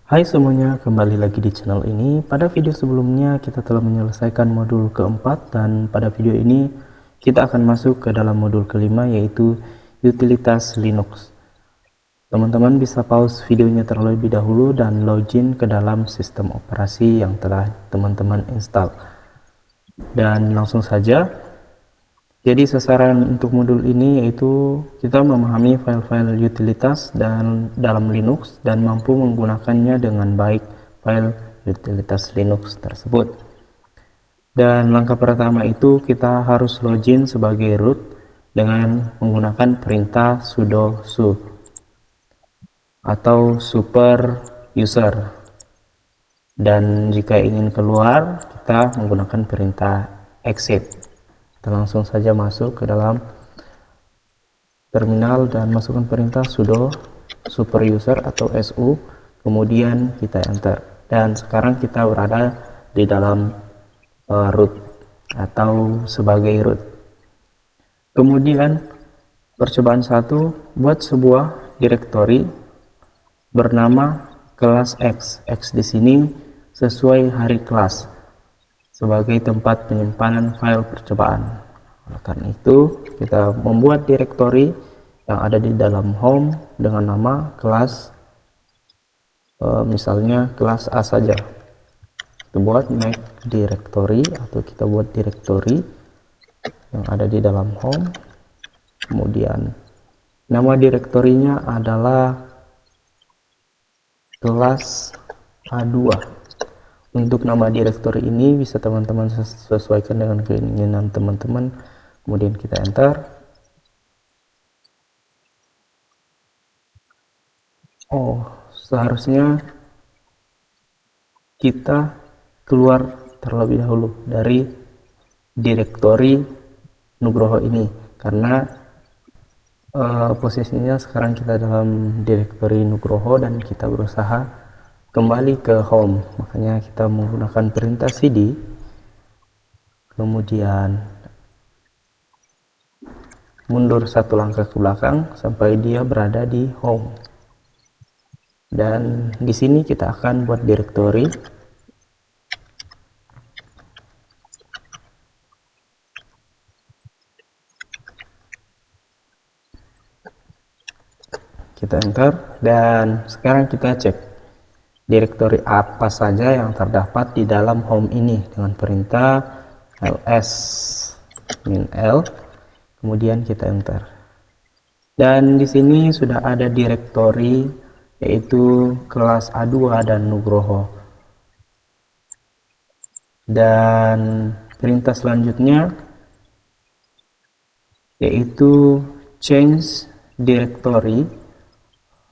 Hai semuanya, kembali lagi di channel ini. Pada video sebelumnya kita telah menyelesaikan modul keempat, dan pada video ini kita akan masuk ke dalam modul kelima, yaitu utilitas Linux. Teman-teman bisa pause videonya terlebih dahulu dan login ke dalam sistem operasi yang telah teman-teman install. Dan langsung saja. Jadi sasaran untuk modul ini yaitu kita memahami file-file utilitas dan dalam Linux dan mampu menggunakannya dengan baik file utilitas Linux tersebut. Dan langkah pertama itu kita harus login sebagai root dengan menggunakan perintah sudo su atau super user. Dan jika ingin keluar, kita menggunakan perintah exit. Kita langsung saja masuk ke dalam terminal dan masukkan perintah sudo super user atau su, kemudian kita enter. Dan sekarang kita berada di dalam root atau sebagai root. Kemudian percobaan satu, buat sebuah directory bernama kelas X. X di sini sesuai hari kelas sebagai tempat penyimpanan file percobaan. Oleh karena itu, kita membuat directory yang ada di dalam home dengan nama kelas, misalnya kelas A saja. Kita buat make directory atau kita buat directory yang ada di dalam home. Kemudian nama direktorinya adalah kelas A2. Untuk nama direktori ini bisa teman-teman sesuaikan dengan keinginan teman-teman. Kemudian kita enter. Oh, seharusnya kita keluar terlebih dahulu dari direktori Nugroho ini, karena posisinya sekarang kita dalam direktori Nugroho dan kita berusaha kembali ke home. Makanya kita menggunakan perintah cd, kemudian mundur satu langkah ke belakang sampai dia berada di home. Dan di sini kita akan buat directory. Kita enter dan sekarang kita cek direktori apa saja yang terdapat di dalam home ini dengan perintah ls -l, kemudian kita enter. Dan di sini sudah ada direktori yaitu kelas A2 dan Nugroho. Dan perintah selanjutnya yaitu change directory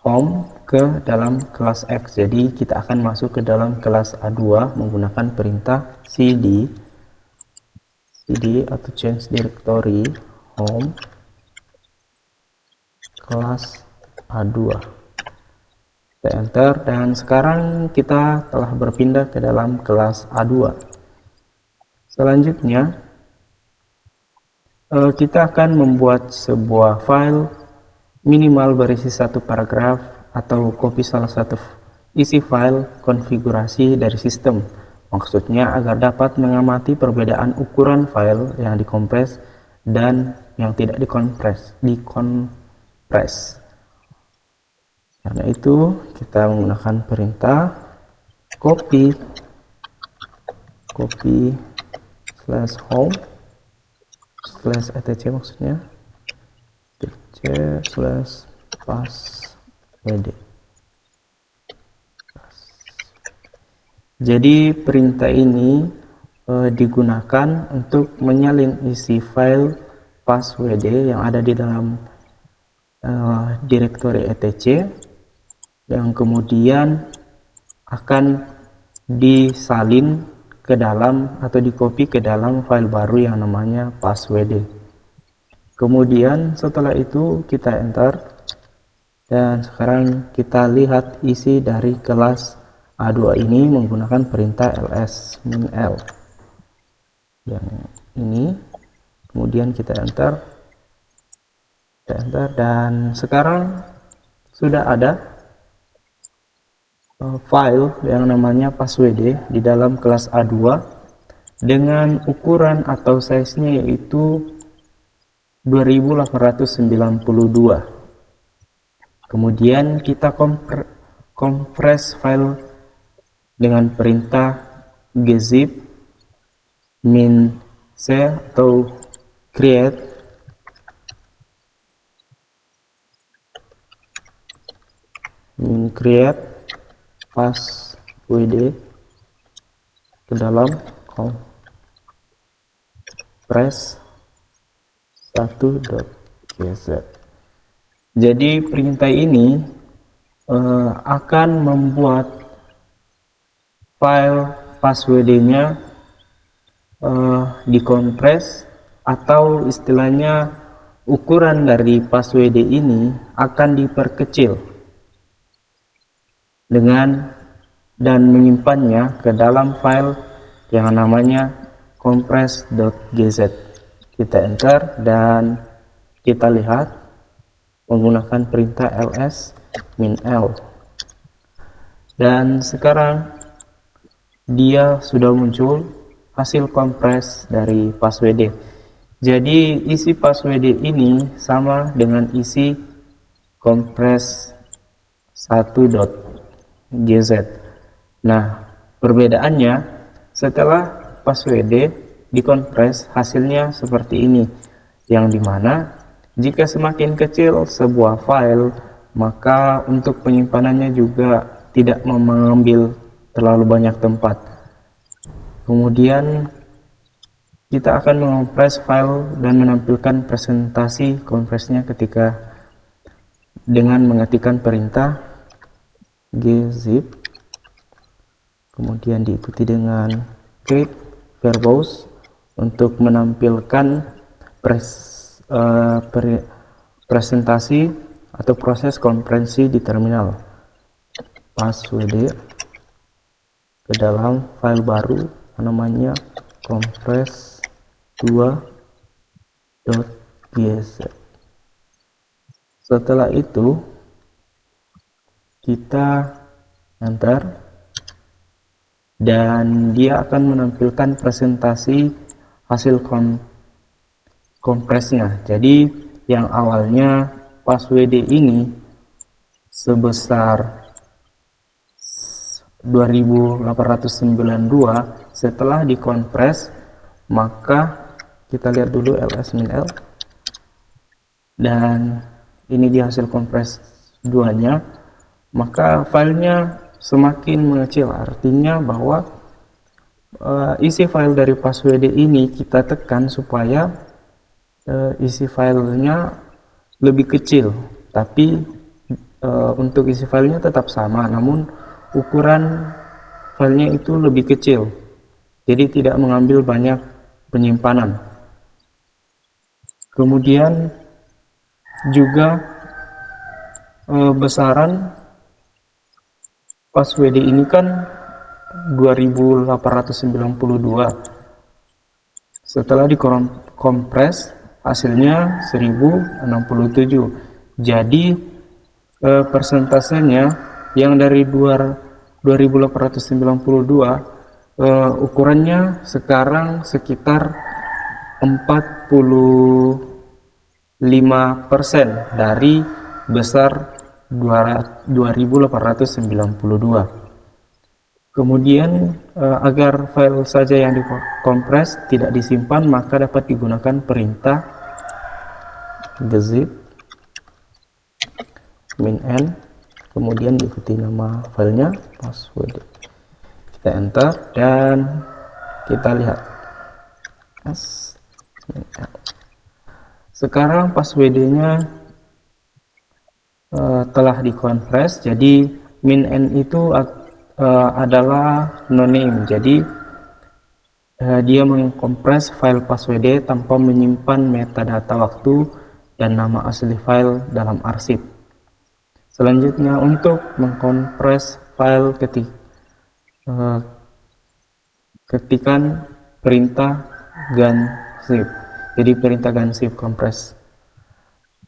home ke dalam kelas X. Jadi kita akan masuk ke dalam kelas A2 menggunakan perintah cd atau change directory home kelas A2. Kita enter dan sekarang kita telah berpindah ke dalam kelas A2. Selanjutnya kita akan membuat sebuah file minimal berisi satu paragraf atau copy salah satu isi file konfigurasi dari sistem. Maksudnya agar dapat mengamati perbedaan ukuran file yang dikompres dan yang tidak dikompres. Karena itu kita menggunakan perintah copy /home /etc, maksudnya /passwd. Jadi perintah ini digunakan untuk menyalin isi file passwd yang ada di dalam direktori etc, yang kemudian akan disalin ke dalam atau di-copy ke dalam file baru yang namanya passwd. Kemudian setelah itu kita enter dan sekarang kita lihat isi dari kelas A2 ini menggunakan perintah ls -l yang ini. Kemudian kita enter dan sekarang sudah ada file yang namanya passwd di dalam kelas A2 dengan ukuran atau size-nya yaitu 2892. Kemudian kita kompres file dengan perintah gzip min c atau create passwd ke dalam kompres 1.gz. Jadi perintah ini akan membuat file passwd-nya dikompres, atau istilahnya ukuran dari passwd ini akan diperkecil dengan dan menyimpannya ke dalam file yang namanya compress.gz. Kita enter dan kita lihat menggunakan perintah ls -l, dan sekarang dia sudah muncul hasil kompres dari passwd. Jadi isi passwd ini sama dengan isi kompres 1.gz. Nah, perbedaannya setelah passwd dikompres hasilnya seperti ini, yang dimana jika semakin kecil sebuah file maka untuk penyimpanannya juga tidak mengambil terlalu banyak tempat. Kemudian kita akan mengompres file dan menampilkan presentasi kompresnya ketika dengan mengetikkan perintah gzip, kemudian diikuti dengan create verbose untuk menampilkan presentasi atau proses kompresi di terminal. Passwd ke dalam file baru namanya compress2.gz. Setelah itu kita enter dan dia akan menampilkan presentasi hasil kompresnya. Jadi yang awalnya passwd ini sebesar 2892, setelah dikompres maka kita lihat dulu ls -l, dan ini di hasil kompres 2-nya, maka filenya semakin mengecil. Artinya bahwa isi file dari passwd ini kita tekan supaya isi filenya lebih kecil, tapi untuk isi filenya tetap sama, namun ukuran filenya itu lebih kecil, jadi tidak mengambil banyak penyimpanan. Kemudian juga besaran passwd ini kan 2892, setelah dikompres hasilnya 1067. Jadi persentasenya yang dari 2892 ukurannya sekarang sekitar 45% dari besar 2892. Kemudian agar file saja yang dikompres tidak disimpan, maka dapat digunakan perintah gzip min n, kemudian diikuti nama filenya passwd. Kita enter dan kita lihat sekarang passwd-nya telah dikompres. Jadi min n itu adalah no-name, jadi dia mengkompres file passwd tanpa menyimpan metadata waktu dan nama asli file dalam arsip. Selanjutnya untuk mengkompres file ketikan perintah gunzip. Jadi perintah gunzip kompres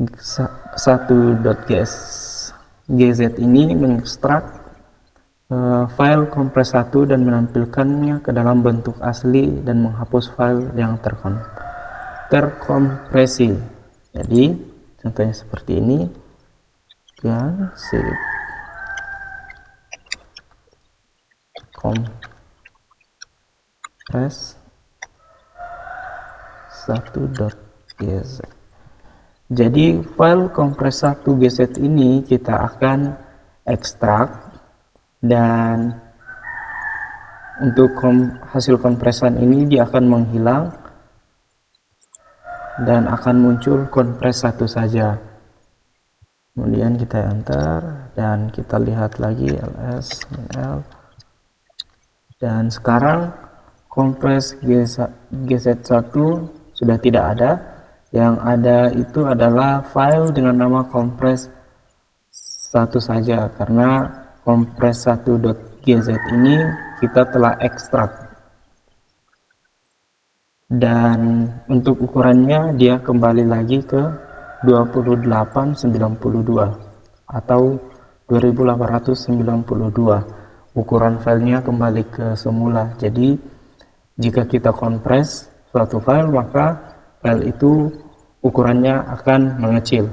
1.gz ini mengekstrak file kompres 1 dan menampilkannya ke dalam bentuk asli dan menghapus file yang terkompresi. Jadi contohnya seperti ini ya, zip kompres 1.gz. Jadi file kompres 1.gz ini kita akan ekstrak, dan untuk hasil kompresan ini dia akan menghilang dan akan muncul kompres 1 saja. Kemudian kita enter dan kita lihat lagi ls -l, dan sekarang kompres gz1 sudah tidak ada. Yang ada itu adalah file dengan nama kompres 1 saja, karena kompres 1.gz ini kita telah ekstrak. Dan untuk ukurannya dia kembali lagi ke 2892 atau 2892. Ukuran filenya kembali ke semula. Jadi jika kita kompres suatu file, maka file itu ukurannya akan mengecil.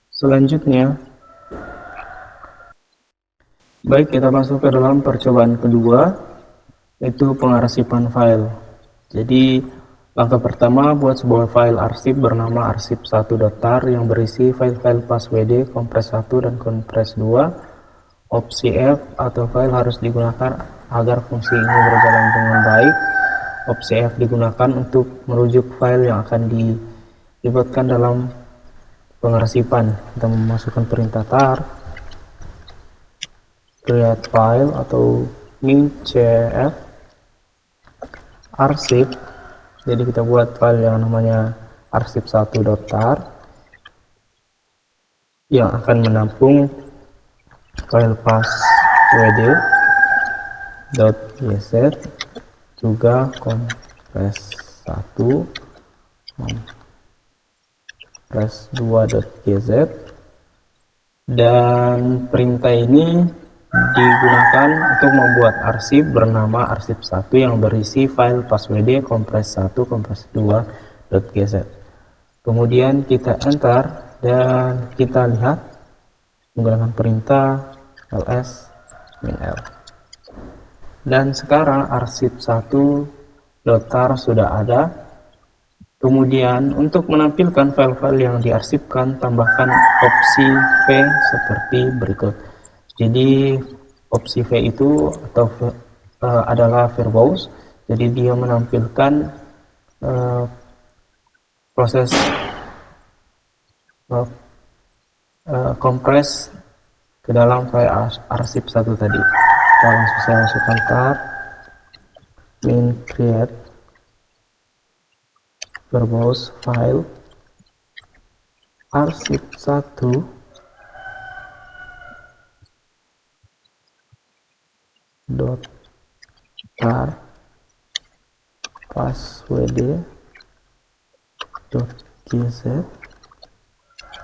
Selanjutnya, baik, kita masuk ke dalam percobaan kedua, yaitu pengarsipan file. Jadi langkah pertama, buat sebuah file arsip bernama arsip1.tar yang berisi file-file passwd, kompres 1 dan kompres 2. Opsi F atau file harus digunakan agar fungsi ini berjalan dengan baik. Opsi F digunakan untuk merujuk file yang akan dilibatkan dalam pengarsipan. Kita memasukkan perintah tar create file atau new cf arsip. Jadi kita buat file yang namanya arsip1.tar yang akan menampung file passwd.gz, juga kompres 1, kompres 2.gz, dan perintah ini digunakan untuk membuat arsip bernama arsip1 yang berisi file passwd kompres 1 kompres 2.gz. Kemudian kita enter dan kita lihat menggunakan perintah ls -l. Dan sekarang arsip1.tar sudah ada. Kemudian untuk menampilkan file-file yang diarsipkan, tambahkan opsi V seperti berikut. Jadi opsi V itu adalah verbose. Jadi dia menampilkan proses kompres ke dalam file arsip1 tadi. Kita langsung saya masukkan tar min create verbose file arsip1 .tar passwd.gz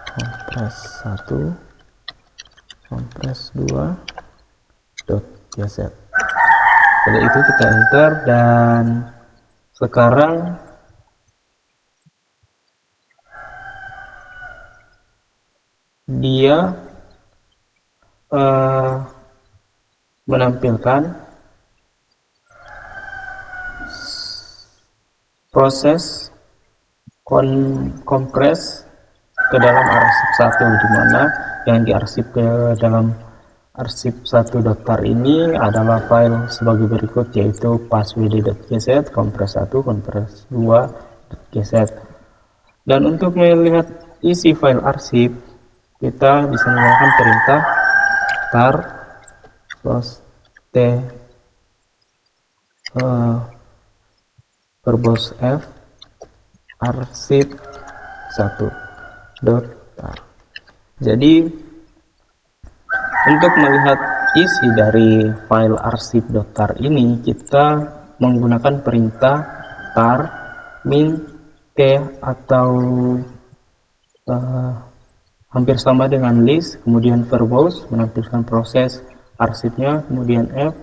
kompres 1 kompres 2.gz. Setelah itu kita enter dan sekarang dia menampilkan proses kompres ke dalam arsip1, di mana yang diarsip ke dalam arsip1.tar ini adalah file sebagai berikut, yaitu passwd.gz, kompres 1, kompres 2.gz. Dan untuk melihat isi file arsip, kita bisa menggunakan perintah tar t verbose f arsip1.tar. Jadi untuk melihat isi dari file arsip.tar ini, kita menggunakan perintah tar min t atau hampir sama dengan list, kemudian verbose menampilkan proses arsipnya, kemudian F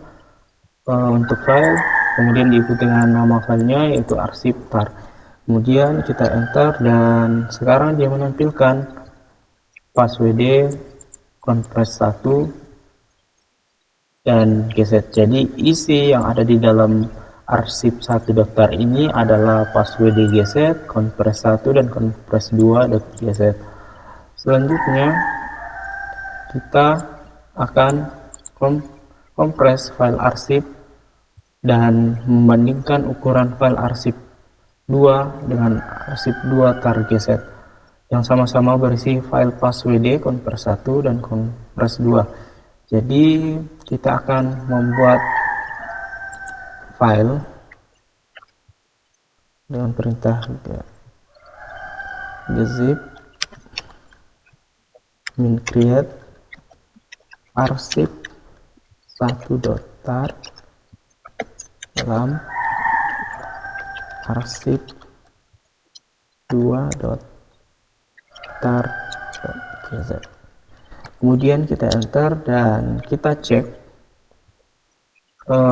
untuk file, kemudian diikuti dengan nama filenya yaitu arsip tar. Kemudian kita enter dan sekarang dia menampilkan passwd compress 1 dan gz. Jadi isi yang ada di dalam arsip 1.tar ini adalah passwd gz, compress 1 dan compress 2.gz. Selanjutnya kita akan kompres file arsip dan membandingkan ukuran file arsip 2 dengan arsip 2 tar gz yang sama-sama berisi file passwd compress 1 dan compress 2. Jadi kita akan membuat file dengan perintah gzip min create arsip 1.tar dalam arsip 2.tar.gz. Kemudian kita enter dan kita cek.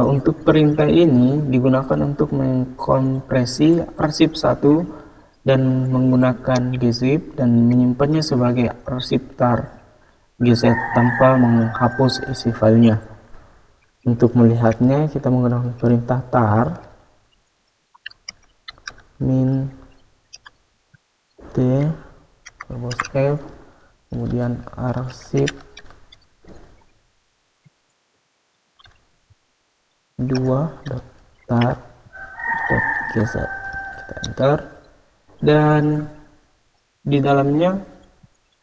Untuk perintah ini digunakan untuk mengkompresi arsip 1 dan menggunakan gzip dan menyimpannya sebagai arsip tar gz tanpa menghapus isi filenya. Untuk melihatnya kita menggunakan perintah tar min t verbose f kemudian arsip 2.tar.gz. Kita enter dan di dalamnya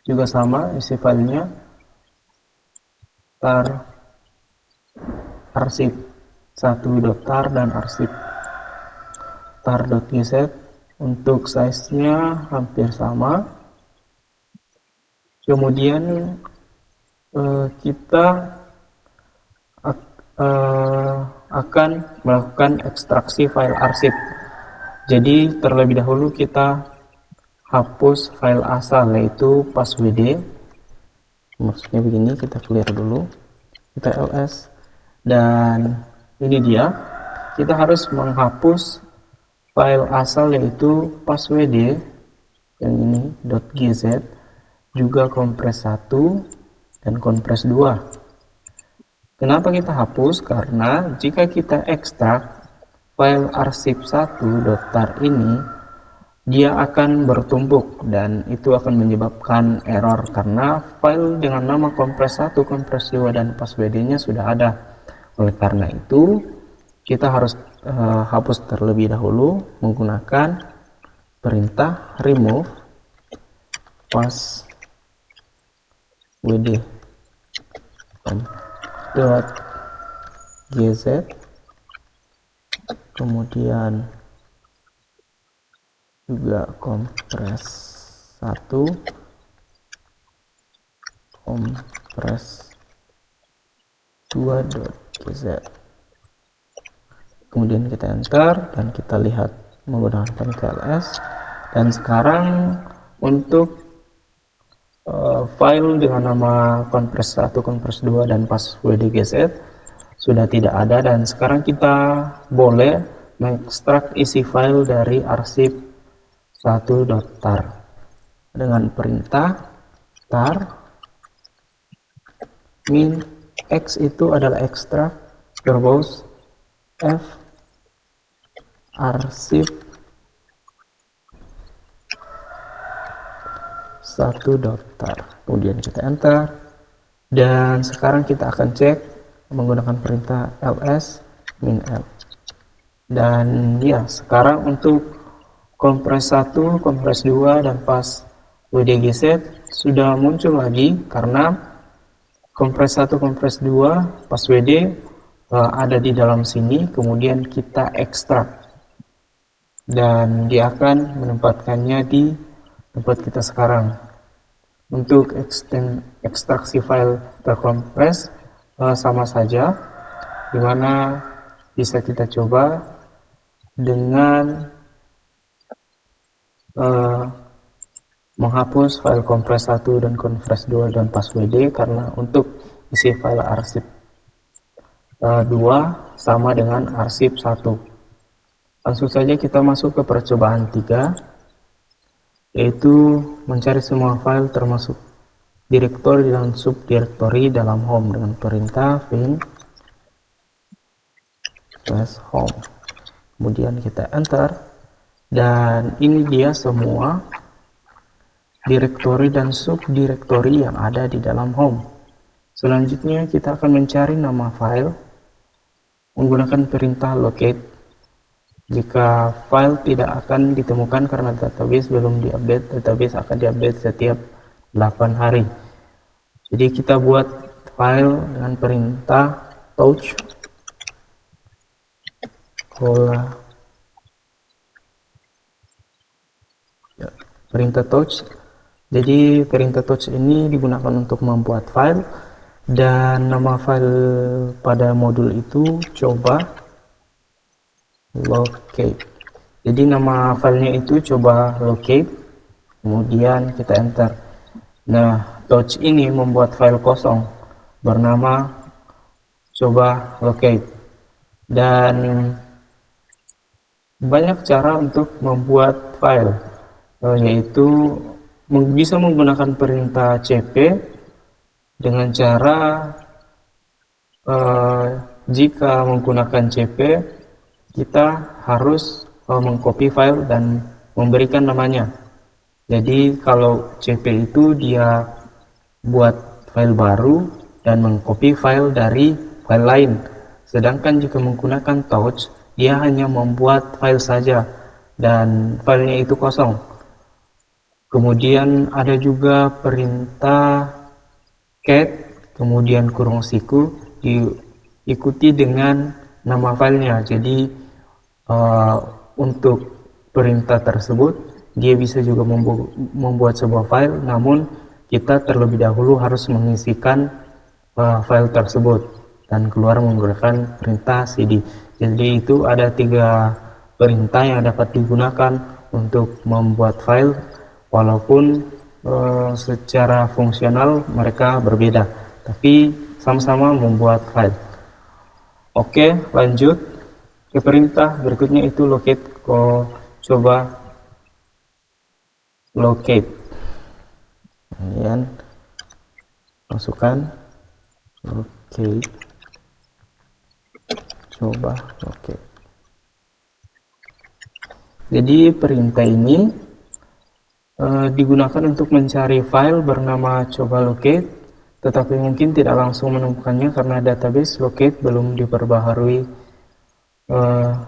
juga sama isi filenya tar arsip 1.tar dan arsip tar.gz. Untuk size-nya hampir sama. Kemudian kita akan melakukan ekstraksi file arsip. Jadi terlebih dahulu kita hapus file asal yaitu passwd. Maksudnya begini, kita clear dulu, kita ls dan ini dia. Kita harus menghapus file asal yaitu passwd yang ini .gz, juga compress 1 dan compress 2. Kenapa kita hapus? Karena jika kita ekstrak file arsip 1.tar ini, dia akan bertumpuk dan itu akan menyebabkan error karena file dengan nama compress 1, compress 2 dan passwd-nya sudah ada. Oleh karena itu kita harus hapus terlebih dahulu menggunakan perintah remove passwd .gz, kemudian juga compress 1, compress 2.gz. Kemudian kita enter dan kita lihat menggunakan perintah ls. Dan sekarang untuk file dengan nama compress 1, compress 2 dan passwd gz sudah tidak ada, dan sekarang kita boleh mengekstrak isi file dari arsip 1.tar dengan perintah tar min x itu adalah ekstrak verbose f arsip 1.tar. Kemudian kita enter dan sekarang kita akan cek menggunakan perintah ls min l. Dan ya, sekarang untuk compress 1, compress 2 dan passwd gz sudah muncul lagi karena compress 1, compress 2, passwd ada di dalam sini. Kemudian kita ekstrak dan dia akan menempatkannya di tempat kita sekarang. Untuk ekstraksi file terkompres sama saja, dimana bisa kita coba dengan menghapus file compres 1 dan compres 2 dan passwd, karena untuk isi file arsip 2 sama dengan arsip 1. Langsung saja kita masuk ke percobaan 3, yaitu mencari semua file termasuk direktori dan subdirektori dalam home dengan perintah bin /home. Kemudian kita enter, dan ini dia semua direktori dan subdirektori yang ada di dalam home. Selanjutnya kita akan mencari nama file menggunakan perintah locate. Jika file tidak akan ditemukan karena database belum diupdate, database akan diupdate setiap 8 hari. Jadi kita buat file dengan perintah touch perintah touch. Jadi perintah touch ini digunakan untuk membuat file, dan nama file pada modul itu coba locate. Jadi nama filenya itu coba locate, kemudian kita enter. Nah, touch ini membuat file kosong bernama coba locate. Dan banyak cara untuk membuat file, yaitu bisa menggunakan perintah cp dengan cara jika menggunakan cp kita harus mengcopy file dan memberikan namanya. Jadi kalau cp itu dia buat file baru dan mengcopy file dari file lain, sedangkan jika menggunakan touch dia hanya membuat file saja dan filenya itu kosong. Kemudian ada juga perintah cat kemudian kurung siku diikuti dengan nama filenya. Jadi untuk perintah tersebut dia bisa juga membuat sebuah file, namun kita terlebih dahulu harus mengisikan file tersebut dan keluar menggunakan perintah cd. Jadi itu ada 3 perintah yang dapat digunakan untuk membuat file, walaupun secara fungsional mereka berbeda, tapi sama-sama membuat file. Oke, lanjut ke perintah berikutnya, itu locate. Coba locate, kemudian masukkan locate, coba locate. Jadi perintah ini digunakan untuk mencari file bernama coba locate, tetapi mungkin tidak langsung menemukannya karena database locate belum diperbaharui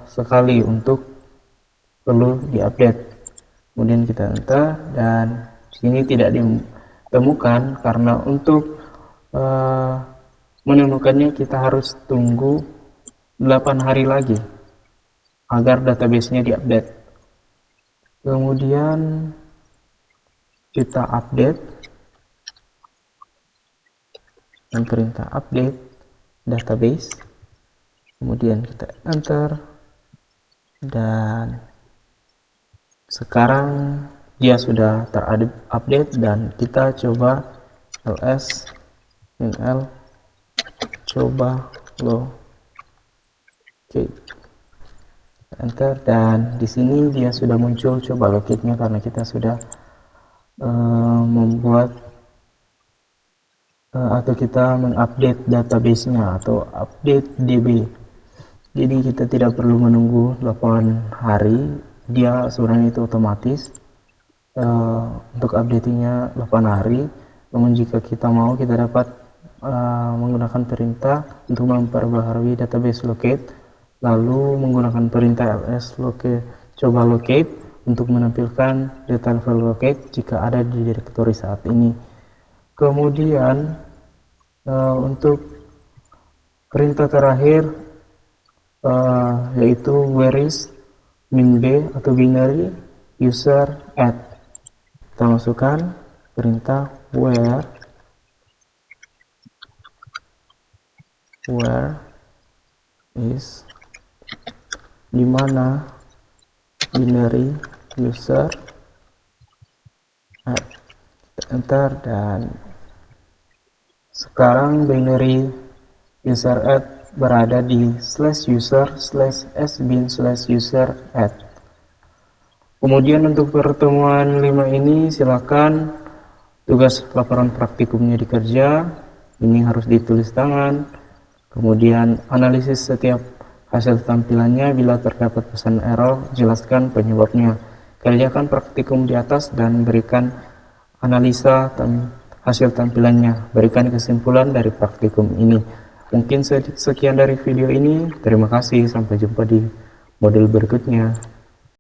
sekali untuk perlu diupdate. Kemudian kita enter, dan sini tidak ditemukan karena untuk menemukannya kita harus tunggu 8 hari lagi agar database-nya diupdate. Kemudian kita update dengan perintah update database, kemudian kita enter, dan sekarang dia sudah terupdate. Dan kita coba ls nl coba locate, enter, dan di sini dia sudah muncul coba locate-nya karena kita sudah membuat atau kita mengupdate database-nya atau update db. Jadi kita tidak perlu menunggu 8 hari, dia sebenarnya itu otomatis untuk updatingnya 8 hari. Namun jika kita mau, kita dapat menggunakan perintah untuk memperbaharui database locate, lalu menggunakan perintah ls coba locate untuk menampilkan detail file locate jika ada di direktori saat ini. Kemudian untuk perintah terakhir yaitu where is min b atau binary user add. Kita masukkan perintah where is, dimana binary user Nah, enter, dan sekarang binary user add berada di /user/sbin/user add. Kemudian untuk pertemuan 5 ini silakan tugas laporan praktikumnya dikerja, ini harus ditulis tangan. Kemudian analisis setiap hasil tampilannya, bila terdapat pesan error jelaskan penyebabnya. Kerjakan praktikum di atas dan berikan analisa hasil tampilannya, berikan kesimpulan dari praktikum ini. Mungkin sekian dari video ini, terima kasih, sampai jumpa di modul berikutnya.